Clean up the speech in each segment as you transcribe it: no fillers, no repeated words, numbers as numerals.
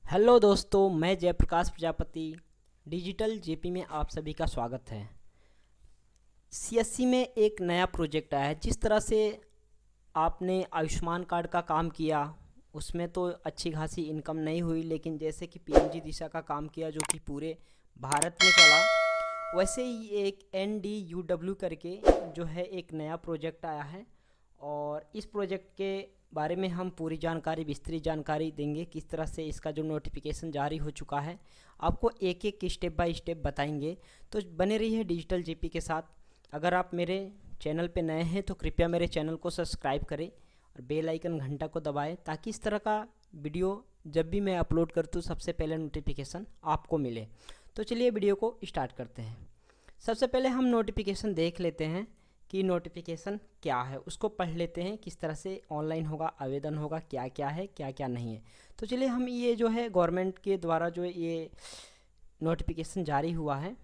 Hello दोस्तों, मैं Jayaprakash Prajapati digital JP में आप सभी का स्वागत है। सीएससी में एक नया प्रोजेक्ट आया है। जिस तरह से आपने आयुष्मान कार्ड का काम किया उसमें तो अच्छी खासी इनकम नहीं हुई, लेकिन जैसे कि पीएमजी दिशा का काम किया जो कि पूरे भारत में चला, वैसे ही एक NDUW करके जो है एक नया प्रोजेक्ट आया है। और इस प्रोजेक्ट के बारे में हम पूरी जानकारी, विस्तृत जानकारी देंगे। किस तरह से इसका जो नोटिफिकेशन जारी हो चुका है आपको एक एक स्टेप बाय स्टेप बताएंगे। तो बने रहिए डिजिटल जेपी के साथ। अगर आप मेरे चैनल पे नए हैं तो कृपया मेरे चैनल को सब्सक्राइब करें और बेल आइकन घंटा को दबाएं, ताकि इस तरह का वीडियो जब भी मैं अपलोड करता हूँ सबसे पहले नोटिफिकेशन आपको मिले। तो चलिए वीडियो को स्टार्ट करते हैं। सबसे पहले हम नोटिफिकेशन देख लेते हैं कि नोटिफिकेशन क्या है, उसको पढ़ लेते हैं। किस तरह से ऑनलाइन होगा, आवेदन होगा, क्या क्या है क्या क्या नहीं है। तो चलिए हम ये जो है गवर्नमेंट के द्वारा जो ये नोटिफिकेशन जारी हुआ है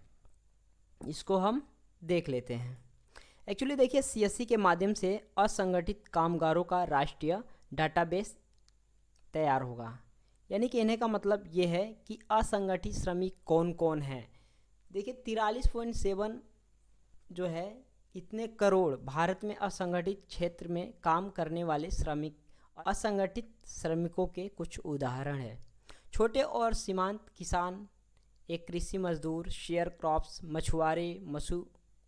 इसको हम देख लेते हैं। एक्चुअली देखिए, सीएससी के माध्यम से असंगठित कामगारों का राष्ट्रीय डाटाबेस तैयार होगा। यानी कहने का मतलब ये है कि असंगठित श्रमिक कौन कौन हैं। देखिए 43.7 जो है इतने करोड़ भारत में असंगठित क्षेत्र में काम करने वाले श्रमिक, असंगठित श्रमिकों के कुछ उदाहरण हैं। छोटे और सीमांत किसान, एक कृषि मजदूर, शेयर क्रॉप्स, मछुआरे,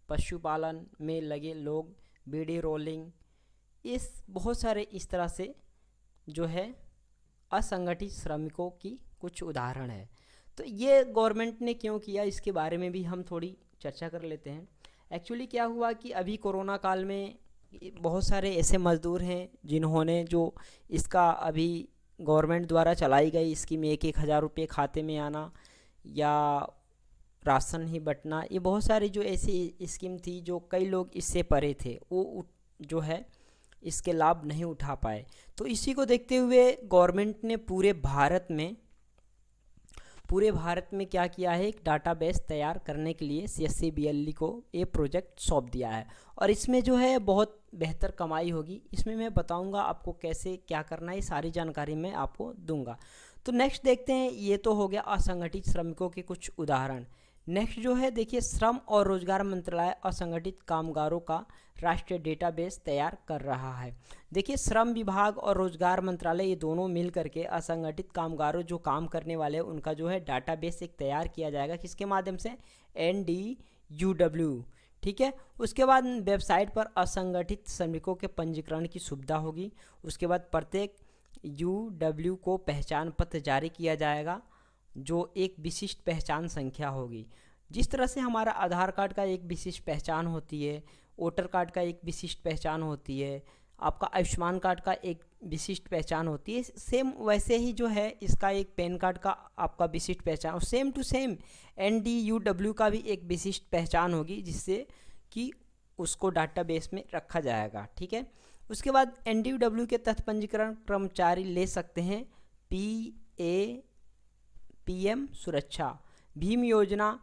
पशुपालन में लगे लोग, बीड़ी रोलिंग, इस बहुत सारे इस तरह से जो है असंगठित श्रमिकों की कुछ उदाहरण है। तो ये गवर्नमेंट ने क्यों किया, इसके बारे में भी हम थोड़ी चर्चा कर लेते हैं। एक्चुअली क्या हुआ कि अभी कोरोना काल में बहुत सारे ऐसे मज़दूर हैं जिन्होंने जो इसका अभी गवर्नमेंट द्वारा चलाई गई स्कीम 1,000 रुपये खाते में आना या राशन ही बंटना, ये बहुत सारी जो ऐसी स्कीम थी जो कई लोग इससे परे थे, वो जो है इसके लाभ नहीं उठा पाए। तो इसी को देखते हुए गवर्नमेंट ने पूरे भारत में क्या किया है, एक डाटाबेस तैयार करने के लिए सीएससी बीएलई को ये प्रोजेक्ट सौंप दिया है। और इसमें जो है बहुत बेहतर कमाई होगी। इसमें मैं बताऊंगा आपको कैसे क्या करना है, सारी जानकारी मैं आपको दूंगा। तो नेक्स्ट देखते हैं, ये तो हो गया असंगठित श्रमिकों के कुछ उदाहरण। नेक्स्ट जो है देखिए, श्रम और रोजगार मंत्रालय असंगठित कामगारों का राष्ट्रीय डेटाबेस तैयार कर रहा है। देखिए श्रम विभाग और रोजगार मंत्रालय ये दोनों मिल करके असंगठित कामगारों जो काम करने वाले हैं उनका जो है डाटाबेस एक तैयार किया जाएगा। किसके माध्यम से? NDUW। ठीक है। उसके बाद वेबसाइट पर असंगठित श्रमिकों के पंजीकरण की सुविधा होगी। उसके बाद प्रत्येक UW को पहचान पत्र जारी किया जाएगा जो एक विशिष्ट पहचान संख्या होगी। जिस तरह से हमारा आधार कार्ड का एक विशिष्ट पहचान होती है, वोटर कार्ड का एक विशिष्ट पहचान होती है, आपका आयुष्मान कार्ड का एक विशिष्ट पहचान होती है, सेम वैसे ही जो है इसका एक पैन कार्ड का आपका विशिष्ट पहचान, और सेम टू सेम NDUW का भी एक विशिष्ट पहचान होगी, जिससे कि उसको डाटाबेस में रखा जाएगा। ठीक है। उसके बाद NDUW के तहत पंजीकरण कर्मचारी ले सकते हैं PM सुरक्षा भीम योजना।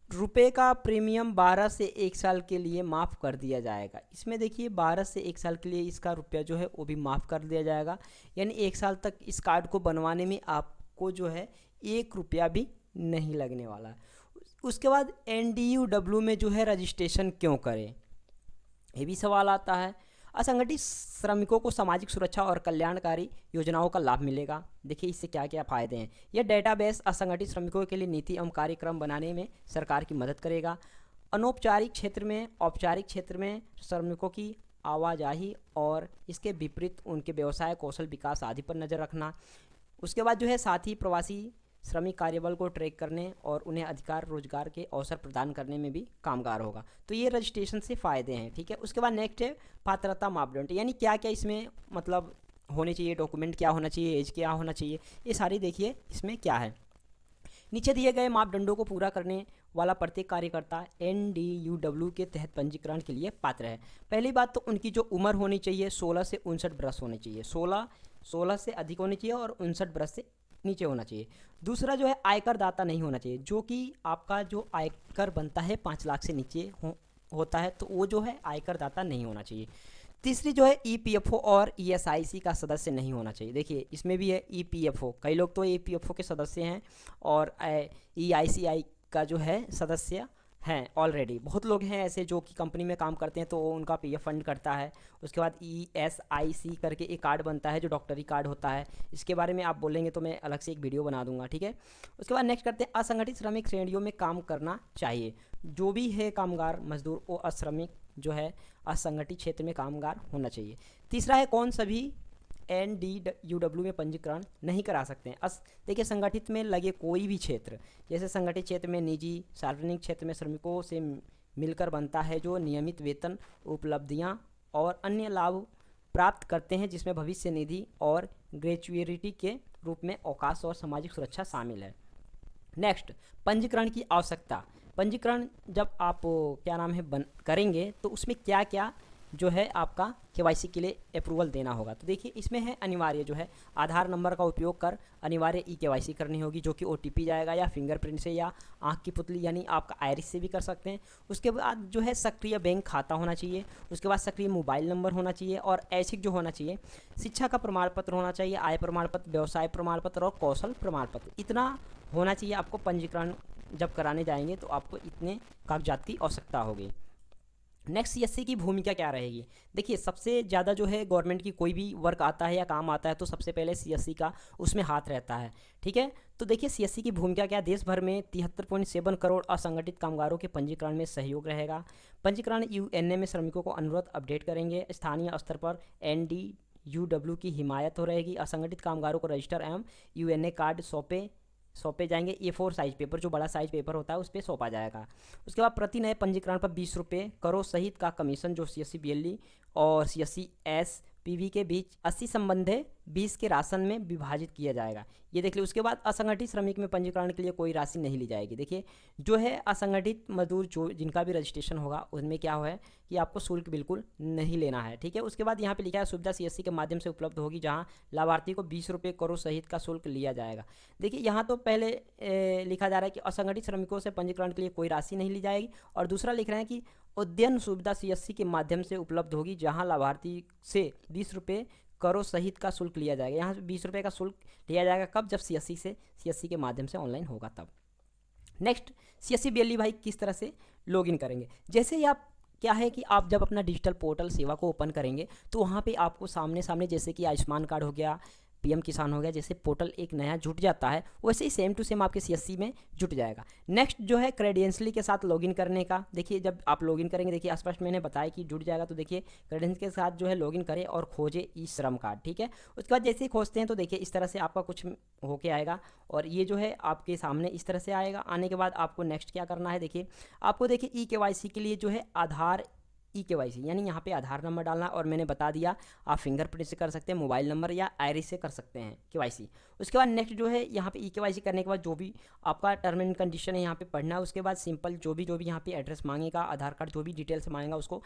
रुपए का प्रीमियम 12 से 1 साल के लिए माफ़ कर दिया जाएगा। इसमें देखिए 12 से 1 साल के लिए इसका रुपया जो है वो भी माफ़ कर दिया जाएगा। यानी 1 साल तक इस कार्ड को बनवाने में आपको जो है 1 रुपया भी नहीं लगने वाला है। उसके बाद NDUW में जो है रजिस्ट्रेशन क्यों करें, ये भी सवाल आता है। असंगठित श्रमिकों को सामाजिक सुरक्षा और कल्याणकारी योजनाओं का लाभ मिलेगा। देखिए इससे क्या क्या फ़ायदे हैं। यह डेटाबेस असंगठित श्रमिकों के लिए नीति एवं कार्यक्रम बनाने में सरकार की मदद करेगा। अनौपचारिक क्षेत्र में, औपचारिक क्षेत्र में श्रमिकों की आवाजाही और इसके विपरीत उनके व्यवसाय, कौशल विकास आदि पर नज़र रखना। उसके बाद जो है साथ ही प्रवासी श्रमिक कार्यबल को ट्रैक करने और उन्हें अधिकार रोजगार के अवसर प्रदान करने में भी कामगार होगा। तो ये रजिस्ट्रेशन से फ़ायदे हैं। ठीक है। उसके बाद नेक्स्ट है पात्रता मापदंड, यानी क्या क्या इसमें मतलब होने चाहिए, डॉक्यूमेंट क्या होना चाहिए, एज क्या होना चाहिए, ये सारी देखिए इसमें क्या है। नीचे दिए गए मापदंडों को पूरा करने वाला प्रत्येक कार्यकर्ता NDUW के तहत पंजीकरण के लिए पात्र है। पहली बात तो उनकी जो उम्र होनी चाहिए 16 से 59 वर्ष होनी चाहिए। 16 से अधिक होनी चाहिए और 59 वर्ष से नीचे होना चाहिए। दूसरा जो है आयकर दाता नहीं होना चाहिए, जो कि आपका जो आयकर बनता है 5 लाख से नीचे होता है, तो वो जो है आयकर दाता नहीं होना चाहिए। तीसरी जो है ईपीएफओ और ईएसआईसी का सदस्य नहीं होना चाहिए। देखिए इसमें भी है ईपीएफओ, कई लोग तो ईपीएफओ के सदस्य हैं और ईआईसीआई का जो है सदस्य हैं ऑलरेडी। बहुत लोग हैं ऐसे जो कि कंपनी में काम करते हैं तो उनका पीएफ फंड करता है। उसके बाद ईएसआईसी करके एक कार्ड बनता है जो डॉक्टरी कार्ड होता है, इसके बारे में आप बोलेंगे तो मैं अलग से एक वीडियो बना दूंगा, ठीक है। उसके बाद नेक्स्ट करते हैं असंगठित श्रमिक श्रेणियों में काम करना चाहिए। जो भी है कामगार मजदूर वो अश्रमिक जो है असंगठित क्षेत्र में कामगार होना चाहिए। तीसरा है कौन सभी NDUW में पंजीकरण नहीं करा सकते हैं। देखिए संगठित में लगे कोई भी क्षेत्र, जैसे संगठित क्षेत्र में निजी सार्वजनिक क्षेत्र में श्रमिकों से मिलकर बनता है जो नियमित वेतन उपलब्धियां और अन्य लाभ प्राप्त करते हैं, जिसमें भविष्य निधि और ग्रेच्युइटी के रूप में अवकाश और सामाजिक सुरक्षा शामिल है। नेक्स्ट, पंजीकरण की आवश्यकता। पंजीकरण जब आप क्या नाम है करेंगे तो उसमें क्या क्या जो है आपका केवाईसी के लिए अप्रूवल देना होगा। तो देखिए इसमें है अनिवार्य जो है आधार नंबर का उपयोग कर अनिवार्य केवाईसी करनी होगी, जो कि OTP जाएगा या फिंगरप्रिंट से या आंख की पुतली यानी आपका आइरिस से भी कर सकते हैं। उसके बाद जो है सक्रिय बैंक खाता होना चाहिए। उसके बाद सक्रिय मोबाइल नंबर होना चाहिए और ऐच्छिक जो होना चाहिए शिक्षा का प्रमाण पत्र होना चाहिए, आय प्रमाण पत्र, व्यवसाय प्रमाण पत्र और कौशल प्रमाण पत्र, इतना होना चाहिए। आपको पंजीकरण जब कराने जाएंगे तो आपको इतने कागजात की आवश्यकता होगी। नेक्स्ट, CSC की भूमिका क्या रहेगी। देखिए सबसे ज़्यादा जो है गवर्नमेंट की कोई भी वर्क आता है या काम आता है तो सबसे पहले CSC का उसमें हाथ रहता है, ठीक है। तो देखिए CSC की भूमिका क्या, देश भर में 73.7 करोड़ असंगठित कामगारों के पंजीकरण में सहयोग रहेगा। पंजीकरण UNA में श्रमिकों को अनुरोध अपडेट करेंगे। स्थानीय स्तर पर NDUW की हिमायत हो रहेगी। असंगठित कामगारों को रजिस्टर एवं UNA कार्ड सौंपे जाएंगे। A4 साइज पेपर, जो बड़ा साइज पेपर होता है उस पर सौंपा जाएगा। उसके बाद प्रति नए पंजीकरण पर 20 रुपये करोड़ सहित का कमीशन जो CSC BLE और CSC SPV के बीच 80 संबंधे 20 के राशन में विभाजित किया जाएगा। ये देख लीजिए। उसके बाद असंगठित श्रमिक में पंजीकरण के लिए कोई राशि नहीं ली जाएगी। देखिए जो है असंगठित मजदूर जो जिनका भी रजिस्ट्रेशन होगा उसमें क्या है कि आपको शुल्क बिल्कुल नहीं लेना है, ठीक है। उसके बाद यहाँ पे लिखा है सुविधा CSC के माध्यम से उपलब्ध होगी, जहाँ लाभार्थी को 20 रुपये करोड़ सहित का शुल्क लिया जाएगा। देखिए यहाँ तो पहले लिखा जा रहा है कि असंगठित श्रमिकों से पंजीकरण के लिए कोई राशि नहीं ली जाएगी, और दूसरा लिख रहे हैं कि उद्यन सुविधा CSC के माध्यम से उपलब्ध होगी, जहां लाभार्थी से 20 रुपये करोड़ सहित का शुल्क लिया जाएगा। यहाँ 20 रुपये का शुल्क लिया जाएगा कब, जब CSC के माध्यम से ऑनलाइन होगा तब। नेक्स्ट, CSC BLE भाई किस तरह से लॉगिन करेंगे। जैसे ही आप क्या है कि आप जब अपना डिजिटल पोर्टल सेवा को ओपन करेंगे तो वहाँ पे आपको सामने सामने जैसे कि आयुष्मान कार्ड हो गया, PM किसान हो गया, जैसे पोर्टल एक नया जुट जाता है वैसे ही सेम टू सेम आपके CSC में जुट जाएगा। नेक्स्ट जो है क्रेडेंशियली के साथ लॉगिन करने का। देखिए जब आप लॉगिन करेंगे, देखिए स्पष्ट मैंने बताया कि जुट जाएगा, तो देखिए क्रेडेंशियल के साथ जो है लॉगिन करें और खोजे ई-श्रम कार्ड, ठीक है। उसके बाद जैसे ही खोजते हैं तो देखिए इस तरह से आपका कुछ होके आएगा और ये जो है आपके सामने इस तरह से आएगा। आने के बाद आपको नेक्स्ट क्या करना है, देखिए आपको देखिए eKYC के लिए जो है आधार eKYC यानी यहाँ पे आधार नंबर डालना, और मैंने बता दिया आप फिंगरप्रिंट से कर सकते हैं, मोबाइल नंबर या आइरिस से कर सकते हैं KYC। उसके बाद नेक्स्ट जो है यहाँ पे eKYC करने के बाद जो भी आपका टर्म एंड कंडीशन है यहाँ पे पढ़ना है। उसके बाद सिंपल जो भी यहाँ पे एड्रेस मांगेगा, आधार कार्ड जो भी डिटेल्स मांगेगा उसको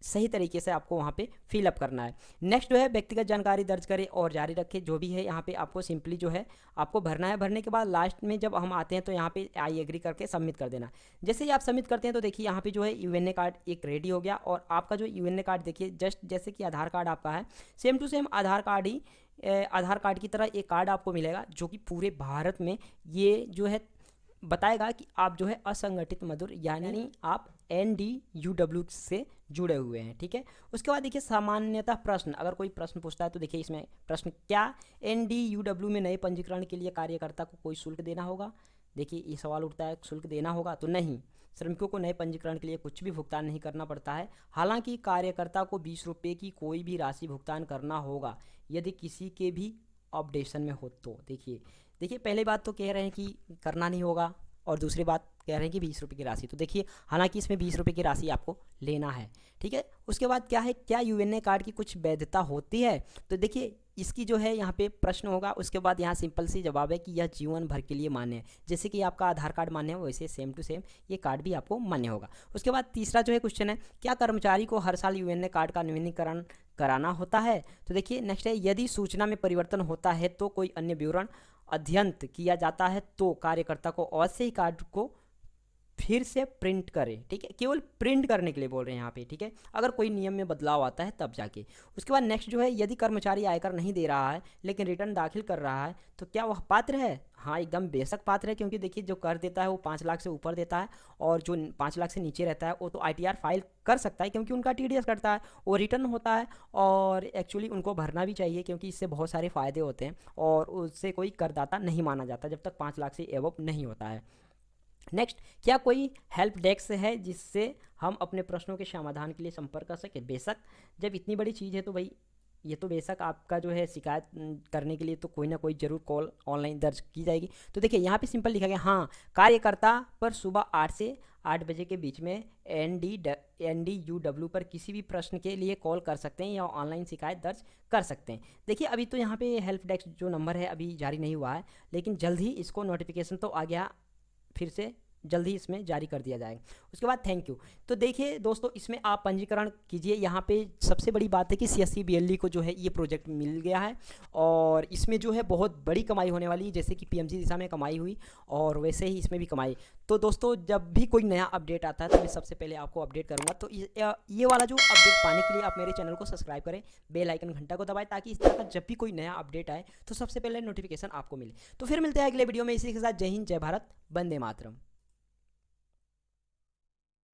सही तरीके से आपको वहाँ पे फिलअप करना है। नेक्स्ट जो है व्यक्तिगत जानकारी दर्ज करें और जारी रखें, जो भी है यहाँ पे आपको सिंपली जो है आपको भरना है। भरने के बाद लास्ट में जब हम आते हैं तो यहाँ पे आई एग्री करके सबमिट कर देना। जैसे ही आप सबमिट करते हैं तो देखिए यहाँ पे जो है UNA कार्ड एक रेडी हो गया, और आपका जो UNA कार्ड देखिए जस्ट जैसे कि आधार कार्ड आपका है same to same Aadhaar card की तरह एक कार्ड आपको मिलेगा, जो कि पूरे भारत में ये जो है बताएगा कि आप जो है असंगठित मजदूर यानी आप NDUW से जुड़े हुए हैं, ठीक है। उसके बाद देखिए सामान्यतः प्रश्न, अगर कोई प्रश्न पूछता है तो देखिए इसमें प्रश्न, क्या NDUW में नए पंजीकरण के लिए कार्यकर्ता को कोई शुल्क देना होगा। देखिए ये सवाल उठता है शुल्क देना होगा, तो नहीं, श्रमिकों को नए पंजीकरण के लिए कुछ भी भुगतान नहीं करना पड़ता है। हालांकि कार्यकर्ता को 20 रुपये की कोई भी राशि भुगतान करना होगा यदि किसी के भी अपडेशन में हो तो। देखिए पहले बात तो कह रहे हैं कि करना नहीं होगा, और दूसरी बात कह रहे हैं कि 20 रुपये की राशि। तो देखिए हालांकि इसमें 20 रुपये की राशि आपको लेना है, ठीक है। उसके बाद क्या है, क्या UNA कार्ड की कुछ वैधता होती है। तो देखिए इसकी जो है यहाँ पे प्रश्न होगा, उसके बाद यहाँ सिंपल सी जवाब है कि यह जीवन भर के लिए मान्य है। जैसे कि आपका आधार कार्ड मान्य है वैसे सेम टू सेम ये कार्ड भी आपको मान्य होगा। उसके बाद तीसरा जो है क्वेश्चन है, क्या कर्मचारी को हर साल UNA कार्ड का नवीनीकरण कराना होता है। तो देखिए नेक्स्ट है, यदि सूचना में परिवर्तन होता है तो कोई अन्य विवरण अध्ययन किया जाता है तो कार्यकर्ता को अवश्य ही कार्ड को फिर से प्रिंट करें, ठीक है, केवल प्रिंट करने के लिए बोल रहे हैं यहाँ पे, ठीक है, अगर कोई नियम में बदलाव आता है तब जाके। उसके बाद नेक्स्ट जो है, यदि कर्मचारी आयकर नहीं दे रहा है लेकिन रिटर्न दाखिल कर रहा है तो क्या वह पात्र है? हाँ, एकदम बेशक पात्र है, क्योंकि देखिए जो कर देता है वो 5 लाख से ऊपर देता है, और जो 5 लाख से नीचे रहता है वो तो ITR फाइल कर सकता है, क्योंकि उनका TDS कटता है, वो रिटर्न होता है, और एक्चुअली उनको भरना भी चाहिए, क्योंकि इससे बहुत सारे फ़ायदे होते हैं और उससे कोई करदाता नहीं माना जाता जब तक 5 लाख से एबव नहीं होता है। नेक्स्ट, क्या कोई हेल्प डेस्क है जिससे हम अपने प्रश्नों के समाधान के लिए संपर्क कर सकें? बेशक, जब इतनी बड़ी चीज़ है तो भाई ये तो बेशक आपका जो है शिकायत करने के लिए तो कोई ना कोई ज़रूर कॉल ऑनलाइन दर्ज की जाएगी। तो देखिए यहाँ पे सिंपल लिखा गया, हाँ, कार्यकर्ता पर सुबह 8 से 8 बजे के बीच में NDUW पर किसी भी प्रश्न के लिए कॉल कर सकते हैं या ऑनलाइन शिकायत दर्ज कर सकते हैं। देखिए अभी तो यहाँ पे हेल्प डेस्क जो नंबर है अभी जारी नहीं हुआ है, लेकिन जल्द ही इसको नोटिफिकेशन तो आ गया, फिर से जल्द ही इसमें जारी कर दिया जाएगा। उसके बाद थैंक यू। तो देखिए दोस्तों, इसमें आप पंजीकरण कीजिए। यहाँ पे सबसे बड़ी बात है कि CSC BLE को जो है ये प्रोजेक्ट मिल गया है, और इसमें जो है बहुत बड़ी कमाई होने वाली है, जैसे कि PMG दिशा में कमाई हुई और वैसे ही इसमें भी कमाई। तो दोस्तों, जब भी कोई नया अपडेट आता है तो मैं सबसे पहले आपको अपडेट करूँगा। तो ये वाला जो अपडेट पाने के लिए आप मेरे चैनल को सब्सक्राइब करें, बेल आइकन घंटा को दबाएं, ताकि इस तरह का जब भी कोई नया अपडेट आए तो सबसे पहले नोटिफिकेशन आपको मिले। तो फिर मिलते हैं अगले वीडियो में इसी के साथ। जय हिंद, जय भारत, वंदे मातरम।